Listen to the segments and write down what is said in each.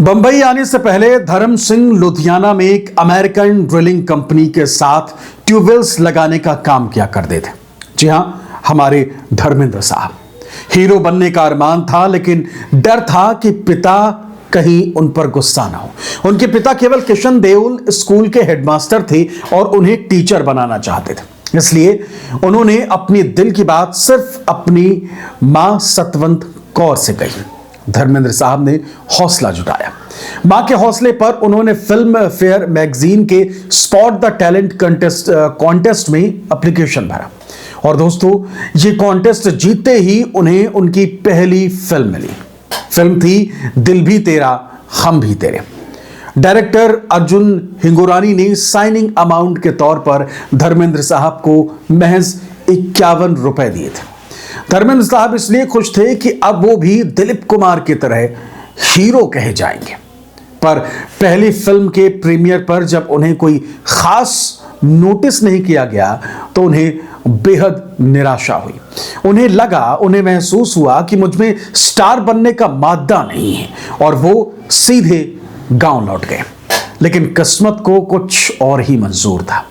बंबई आने से पहले धर्म सिंह लुधियाना में एक अमेरिकन ड्रिलिंग कंपनी के साथ ट्यूबवेल्स लगाने का काम किया करते थे। जी हां, हमारे धर्मेंद्र साहब। हीरो बनने का अरमान था, लेकिन डर था कि पिता कहीं उन पर गुस्सा ना हो। उनके पिता केवल किशन देओल स्कूल के हेडमास्टर थे और उन्हें टीचर बनाना चाहते थे। इसलिए उन्होंने अपनी दिल की बात सिर्फ अपनी मां सतवंत कौर से कही। धर्मेंद्र साहब ने हौसला जुटाया। मां के हौसले पर उन्होंने फिल्म फेयर मैगजीन के स्पॉट द टैलेंट कॉन्टेस्ट में एप्लीकेशन भरा। और दोस्तों, ये कॉन्टेस्ट जीतते ही उन्हें उनकी पहली फिल्म मिली। फिल्म थी दिल भी तेरा हम भी तेरे। डायरेक्टर अर्जुन हिंगोरानी ने साइनिंग अमाउंट के तौर पर धर्मेंद्र साहब को महज 51 रुपए दिए थे। धर्मेंद्र साहब इसलिए खुश थे कि अब वो भी दिलीप कुमार की तरह हीरो कहे जाएंगे। पर पहली फिल्म के प्रीमियर पर जब उन्हें कोई खास नोटिस नहीं किया गया तो उन्हें बेहद निराशा हुई। उन्हें महसूस हुआ कि मुझ में स्टार बनने का मादा नहीं है, और वो सीधे गांव लौट गए। लेकिन किस्मत को कुछ और ही मंजूर था।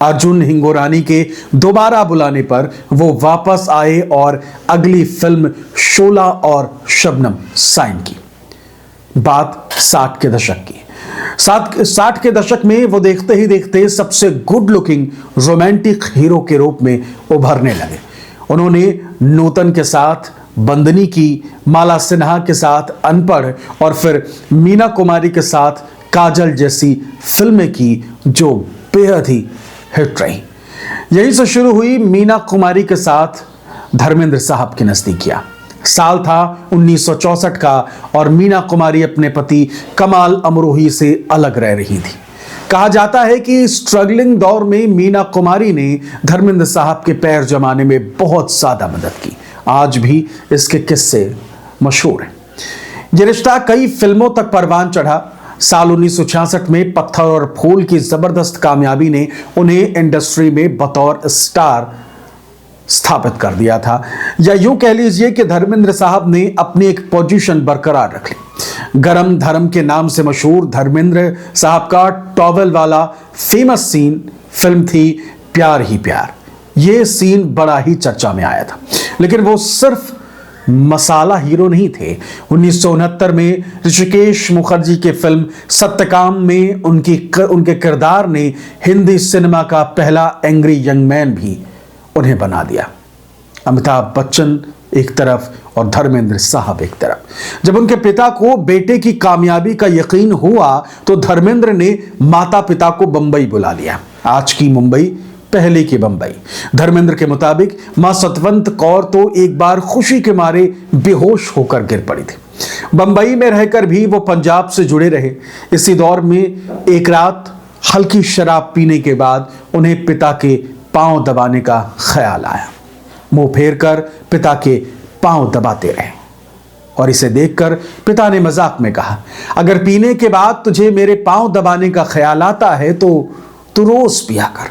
अर्जुन हिंगोरानी के दोबारा बुलाने पर वो वापस आए और अगली फिल्म शोला और शबनम साइन की। बात 60 के दशक की। 60 के दशक में वो देखते ही देखते सबसे गुड लुकिंग रोमांटिक हीरो के रूप में उभरने लगे। उन्होंने नूतन के साथ बंदनी की, माला सिन्हा के साथ अनपढ़, और फिर मीना कुमारी के साथ काजल जैसी फिल्में की जो बेहद ही हिट रही। यहीं से शुरू हुई मीना कुमारी के साथ धर्मेंद्र साहब की नजदीकियां। साल था 1964 का और मीना कुमारी अपने पति कमाल अमरोही से अलग रह रही थी। कहा जाता है कि स्ट्रगलिंग दौर में मीना कुमारी ने धर्मेंद्र साहब के पैर जमाने में बहुत ज्यादा मदद की। आज भी इसके किस्से मशहूर हैं। यह रिश्ता कई फिल्मों तक परवान चढ़ा। साल 1966 में पत्थर और फूल की जबरदस्त कामयाबी ने उन्हें इंडस्ट्री में बतौर स्टार स्थापित कर दिया था। या यूं कह लीजिए कि धर्मेंद्र साहब ने अपनी एक पोजीशन बरकरार रख ली। गरम धर्म के नाम से मशहूर धर्मेंद्र साहब का टॉवेल वाला फेमस सीन फिल्म थी प्यार ही प्यार। यह सीन बड़ा ही चर्चा में आया था, लेकिन वो सिर्फ मसाला हीरो नहीं थे। 1969 में ऋषिकेश मुखर्जी के फिल्म सत्यकाम में उनके किरदार ने हिंदी सिनेमा का पहला एंग्री यंग मैन भी उन्हें बना दिया। अमिताभ बच्चन एक तरफ और धर्मेंद्र साहब एक तरफ। जब उनके पिता को बेटे की कामयाबी का यकीन हुआ तो धर्मेंद्र ने माता पिता को बंबई बुला लिया। आज की मुंबई, पहले की बंबई। धर्मेंद्र के मुताबिक मां सतवंत कौर तो एक बार खुशी के मारे बेहोश होकर गिर पड़ी थी। बंबई में रहकर भी वो पंजाब से जुड़े रहे। इसी दौर में एक रात हल्की शराब पीने के बाद उन्हें पिता के पांव दबाने का ख्याल आया। मुंह फेर कर पिता के पांव दबाते रहे, और इसे देखकर पिता ने मजाक में कहा, अगर पीने के बाद तुझे मेरे पांव दबाने का ख्याल आता है तो तू रोज पिया कर।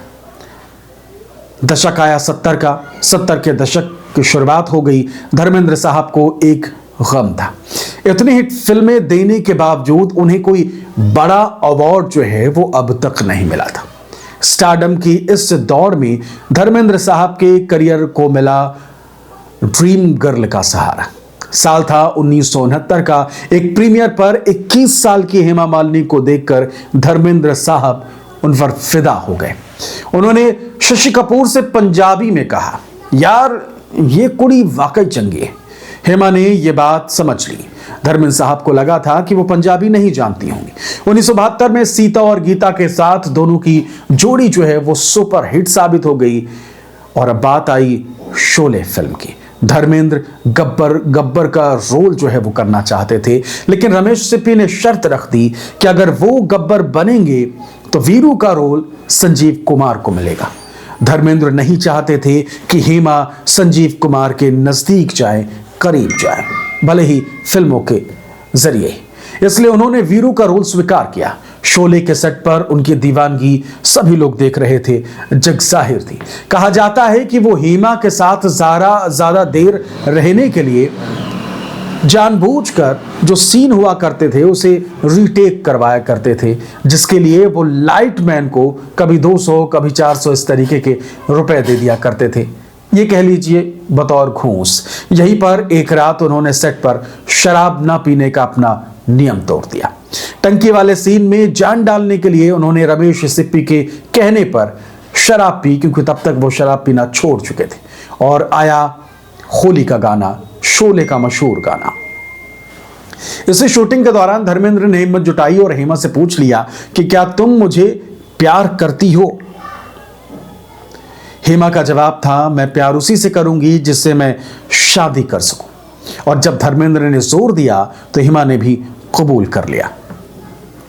दशक आया 70 का। 70 के दशक की शुरुआत हो गई। धर्मेंद्र साहब को एक गम था। इतनी हिट फिल्में देने के बावजूद उन्हें कोई बड़ा अवार्ड जो है वो अब तक नहीं मिला था। स्टारडम की इस दौड़ में धर्मेंद्र साहब के करियर को मिला ड्रीम गर्ल का सहारा। साल था 1969 का। एक प्रीमियर पर 21 साल की हेमा मालिनी को देखकर धर्मेंद्र साहब उन पर फिदा हो गए। उन्होंने शशि कपूर से पंजाबी में कहा, यार ये कुड़ी वाकई चंगी है। हेमा ने यह बात समझ ली। धर्मेंद्र साहब को लगा था कि वो पंजाबी नहीं जानती होंगी। 1972 में सीता और गीता के साथ दोनों की जोड़ी जो है वो सुपर हिट साबित हो गई। और अब बात आई शोले फिल्म की। धर्मेंद्र गब्बर का रोल जो है वो करना चाहते थे, लेकिन रमेश सिप्पी ने शर्त रख दी कि अगर वो गब्बर बनेंगे तो वीरू का रोल संजीव कुमार को मिलेगा। धर्मेंद्र नहीं चाहते थे कि हेमा संजीव कुमार के नजदीक जाए, करीब जाए, भले ही फिल्मों के जरिए। इसलिए उन्होंने वीरू का रोल स्वीकार किया। शोले के सेट पर उनकी दीवानगी सभी लोग देख रहे थे, जग जाहिर थी। कहा जाता है कि वो हेमा के साथ ज्यादा देर रहने के लिए जानबूझकर जो सीन हुआ करते थे उसे रीटेक करवाया करते थे, जिसके लिए वो लाइटमैन को कभी 200 कभी 400 इस तरीके के रुपए दे दिया करते थे। ये कह लीजिए बतौर घूस। यहीं पर एक रात उन्होंने सेट पर शराब ना पीने का अपना नियम तोड़ दिया। टंकी वाले सीन में जान डालने के लिए उन्होंने रमेश सिप्पी के कहने पर शराब पी, क्योंकि तब तक वो शराब पीना छोड़ चुके थे। और आया होली का गाना, शोले का मशहूर गाना। इसे शूटिंग के दौरान धर्मेंद्र ने हिम्मत जुटाई और हेमा से पूछ लिया कि क्या तुम मुझे प्यार करती हो। हेमा का जवाब था, मैं प्यार उसी से करूंगी जिससे मैं शादी कर सकूं। और जब धर्मेंद्र ने जोर दिया तो हेमा ने भी कबूल कर लिया,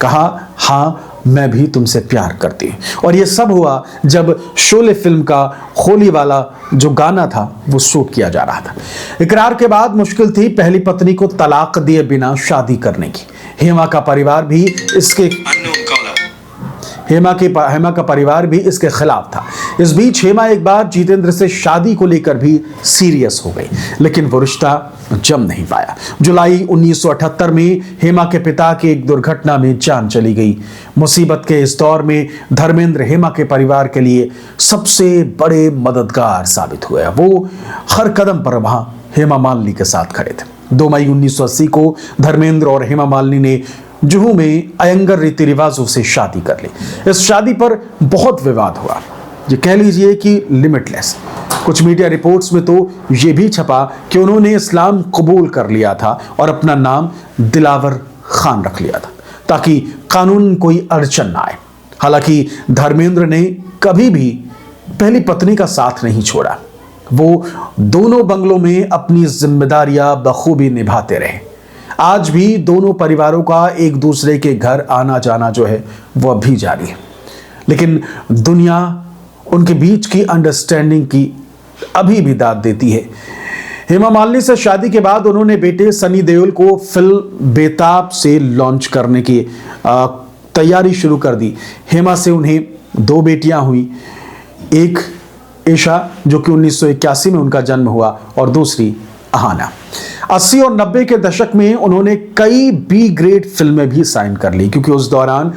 कहा हाँ मैं भी तुमसे प्यार करती हूं। और यह सब हुआ जब शोले फिल्म का होली वाला जो गाना था वो शूट किया जा रहा था। इकरार के बाद मुश्किल थी पहली पत्नी को तलाक दिए बिना शादी करने की। हेमा का परिवार भी इसके खिलाफ था। इस बीच हेमा एक बार जितेंद्र से शादी को लेकर भी सीरियस हो गई, लेकिन वो रिश्ता जम नहीं पाया। जुलाई 1978 में हेमा के पिता की एक दुर्घटना में जान चली गई। मुसीबत के इस दौर में धर्मेंद्र हेमा के परिवार के लिए सबसे बड़े मददगार साबित हुए। वो हर कदम पर वहां हेमा मालिनी के साथ खड़े थे। 2 मई 1980 को धर्मेंद्र और हेमा मालिनी ने जुहू में अयंगर रीति रिवाजों से शादी कर ली। इस शादी पर बहुत विवाद हुआ, ये कह लीजिए कि लिमिटलेस। कुछ मीडिया रिपोर्ट्स में तो ये भी छपा कि उन्होंने इस्लाम कबूल कर लिया था और अपना नाम दिलावर खान रख लिया था ताकि कानून कोई अड़चन ना आए। हालांकि धर्मेंद्र ने कभी भी पहली पत्नी का साथ नहीं छोड़ा। वो दोनों बंगलों में अपनी जिम्मेदारियां बखूबी निभाते रहे। आज भी दोनों परिवारों का एक दूसरे के घर आना जाना जो है वो अभी जारी है, लेकिन दुनिया उनके बीच की अंडरस्टैंडिंग की अभी भी दाद देती है। हेमा मालिनी से शादी के बाद उन्होंने बेटे सनी देओल को फिल्म बेताब से लॉन्च करने की तैयारी शुरू कर दी। हेमा से उन्हें 2 बेटियां हुई, एक ईशा जो कि 1981 में उनका जन्म हुआ और दूसरी अहाना। 80 और 90 के दशक में उन्होंने कई बी ग्रेड फिल्में भी साइन कर ली, क्योंकि उस दौरान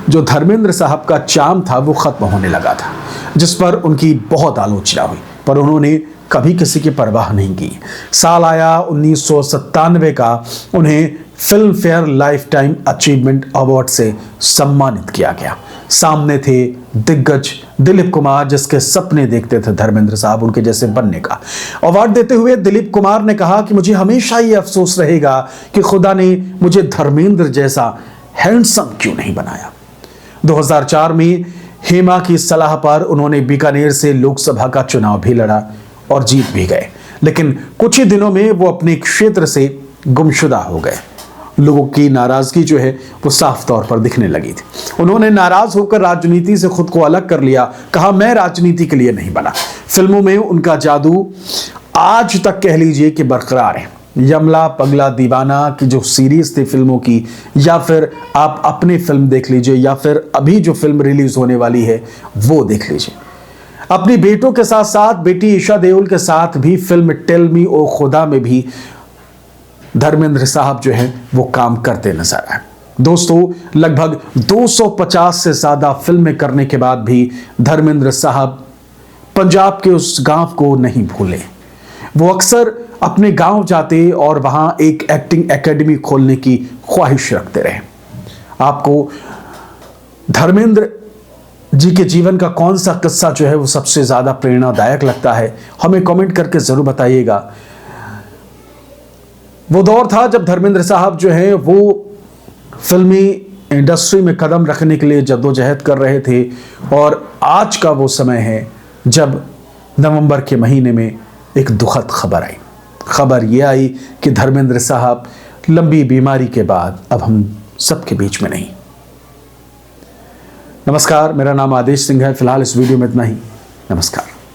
जो धर्मेंद्र साहब का चार्म था वो खत्म होने लगा था, जिस पर उनकी बहुत आलोचना हुई, पर उन्होंने कभी किसी की परवाह नहीं की। साल आया 1997 का, उन्हें film fair life time achievement award से सम्मानित किया गया। सामने थे दिग्गज दिलीप कुमार, जिसके सपने देखते थे धर्मेंद्र साहब उनके जैसे बनने का। अवार्ड देते हुए दिलीप कुमार ने कहा कि मुझे हमेशा ये अफसोस रहेगा कि खुदा ने मुझे धर्मेंद्र जैसा हैंडसम क्यों नहीं बनाया। 2004 में हेमा की सलाह पर उन्होंने बीकानेर से लोकसभा का चुनाव भी लड़ा और जीत भी गए, लेकिन कुछ ही दिनों में वो अपने क्षेत्र से गुमशुदा हो गए। लोगों की नाराजगी जो है वो साफ तौर पर दिखने लगी थी। उन्होंने नाराज होकर राजनीति से खुद को अलग कर लिया, कहा मैं राजनीति के लिए नहीं बना। फिल्मों में उनका जादू आज तक कह लीजिए कि बरकरार है। यमला पगला दीवाना की जो सीरीज थी फिल्मों की, या फिर आप अपनी फिल्म देख लीजिए, या फिर अभी जो फिल्म रिलीज होने वाली है वो देख लीजिए। अपनी बेटों के साथ साथ बेटी ईशा देओल के साथ भी फिल्म टेल मी ओ खुदा में भी धर्मेंद्र साहब जो है वो काम करते नजर आए। दोस्तों, लगभग 250 से ज्यादा फिल्में करने के बाद भी धर्मेंद्र साहब पंजाब के उस गांव को नहीं भूले। वो अक्सर अपने गांव जाते और वहां एक एक्टिंग एकेडमी खोलने की ख्वाहिश रखते रहे। आपको धर्मेंद्र जी के जीवन का कौन सा किस्सा जो है वो सबसे ज्यादा प्रेरणादायक लगता है, हमें कमेंट करके जरूर बताइएगा। वो दौर था जब धर्मेंद्र साहब जो है वो फिल्मी इंडस्ट्री में कदम रखने के लिए जद्दोजहद कर रहे थे, और आज का वो समय है जब नवंबर के महीने में एक दुखद खबर आई। खबर ये आई कि धर्मेंद्र साहब लंबी बीमारी के बाद अब हम सबके बीच में नहीं। नमस्कार, मेरा नाम आदेश सिंह है। फिलहाल इस वीडियो में इतना ही। नमस्कार।